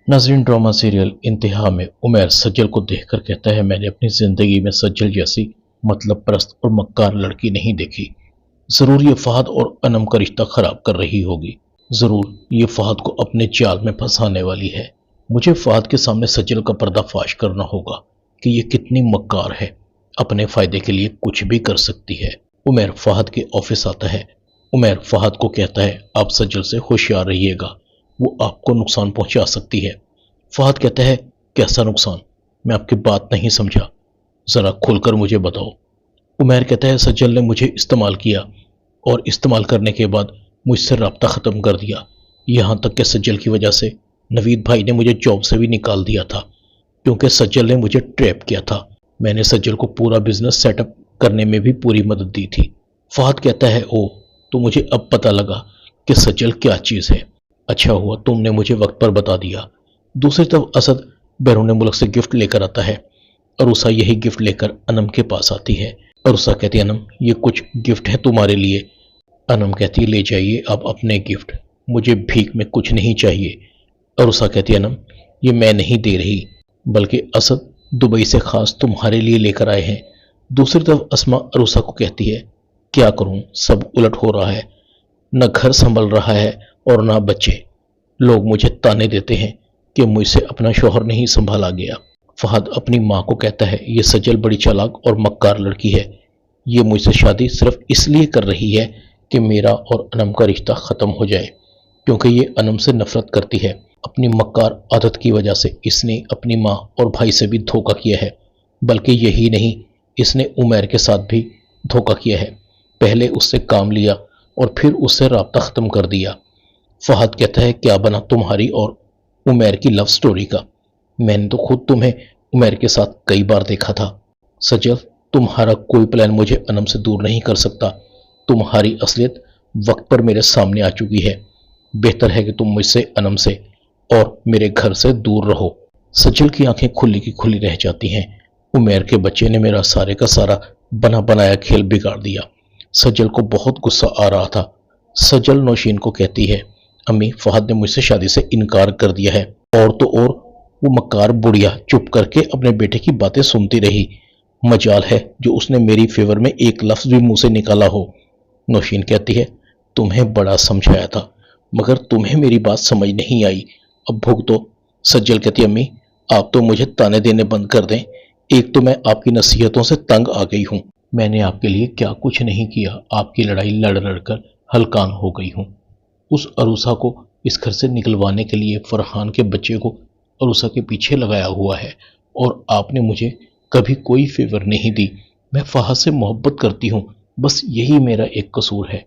नाज़रीन, drama serial इंतहा में उमैर सज्जल को देखकर कहता है, मैंने अपनी जिंदगी में सज्जल जैसी मतलब परस्त और मक्कार लड़की नहीं देखी। जरूर ये फहद और अनम का रिश्ता खराब कर रही होगी। जरूर ये फहद को अपने जाल में फंसाने वाली है। मुझे फहद के सामने सज्जल का पर्दाफाश करना होगा कि ये कितनी मक्कार है, अपने फायदे के लिए कुछ भी कर सकती है। उमैर फहद के ऑफिस आता है। उमैर फहद को कहता है, आप सज्जल से होशियार रहिएगा, वो आपको नुकसान पहुंचा सकती है। फहद कहता है, कैसा नुकसान? मैं आपकी बात नहीं समझा, जरा खुलकर मुझे बताओ। उमैर कहता है, सज्जल ने मुझे इस्तेमाल किया और इस्तेमाल करने के बाद मुझसे राब्ता ख़त्म कर दिया। यहाँ तक कि सज्जल की वजह से नवीद भाई ने मुझे जॉब से भी निकाल दिया था, क्योंकि सज्जल ने मुझे ट्रैप किया था। मैंने सज्जल को पूरा बिजनेस सेटअप करने में भी पूरी मदद दी थी। फहद कहता है, ओ, तो मुझे अब पता लगा कि सज्जल क्या चीज़ है। अच्छा हुआ तुमने मुझे वक्त पर बता दिया। दूसरी तरफ असद बैरून मुल्क से गिफ्ट लेकर आता है। अरूसा यही गिफ्ट लेकर अनम के पास आती है। अरूसा कहती है, अनम ये कुछ गिफ्ट है तुम्हारे लिए। अनम कहती है, ले जाइए आप अपने गिफ्ट, मुझे भीख में कुछ नहीं चाहिए। अरूसा कहती है, अनम ये मैं नहीं दे रही, बल्कि असद दुबई से खास तुम्हारे लिए लेकर आए हैं। दूसरी तरफ अस्मा अरूसा को कहती है, क्या करूं, सब उलट हो रहा है, न घर संभल रहा है और ना बच्चे। लोग मुझे ताने देते हैं कि मुझसे अपना शौहर नहीं संभाला गया। फहद अपनी माँ को कहता है, ये सज्जल बड़ी चालाक और मक्कार लड़की है, ये मुझसे शादी सिर्फ इसलिए कर रही है कि मेरा और अनम का रिश्ता ख़त्म हो जाए, क्योंकि ये अनम से नफरत करती है। अपनी मक्कार आदत की वजह से इसने अपनी माँ और भाई से भी धोखा किया है। बल्कि यही नहीं, इसने उमैर के साथ भी धोखा किया है। पहले उससे काम लिया और फिर उससे राब्ता ख़त्म कर दिया। फहद कहता है, क्या बना तुम्हारी और उमैर की लव स्टोरी का? मैंने तो खुद तुम्हें उमैर के साथ कई बार देखा था। सज्जल, तुम्हारा कोई प्लान मुझे अनम से दूर नहीं कर सकता। तुम्हारी असलियत वक्त पर मेरे सामने आ चुकी है। बेहतर है कि तुम मुझसे, अनम से और मेरे घर से दूर रहो। सज्जल की आंखें खुली की खुली रह जाती हैं। उमैर के बच्चे ने मेरा सारे का सारा बना बनाया खेल बिगाड़ दिया। सज्जल को बहुत गुस्सा आ रहा था। सज्जल नौशीन को कहती है, अम्मी फहद ने मुझसे शादी से इनकार कर दिया है। और तो और वो मक्कार बुढ़िया चुप करके अपने बेटे की बातें सुनती रही। मजाल है जो उसने मेरी फेवर में एक लफ्ज भी मुंह से निकाला हो। नौशीन कहती है, तुम्हें बड़ा समझाया था मगर तुम्हें मेरी बात समझ नहीं आई, अब भुगतो। सज्जल कहती है, अम्मी आप तो मुझे ताने देने बंद कर दें। एक तो मैं आपकी नसीहतों से तंग आ गई हूँ। मैंने आपके लिए क्या कुछ नहीं किया, आपकी लड़ाई लड़ लड़ कर हलकान हो गई हूँ। उस अरूसा को इस घर से निकलवाने के लिए फरहान के बच्चे को अरूसा के पीछे लगाया हुआ है, और आपने मुझे कभी कोई फेवर नहीं दी। मैं फहद से मोहब्बत करती हूँ, बस यही मेरा एक कसूर है।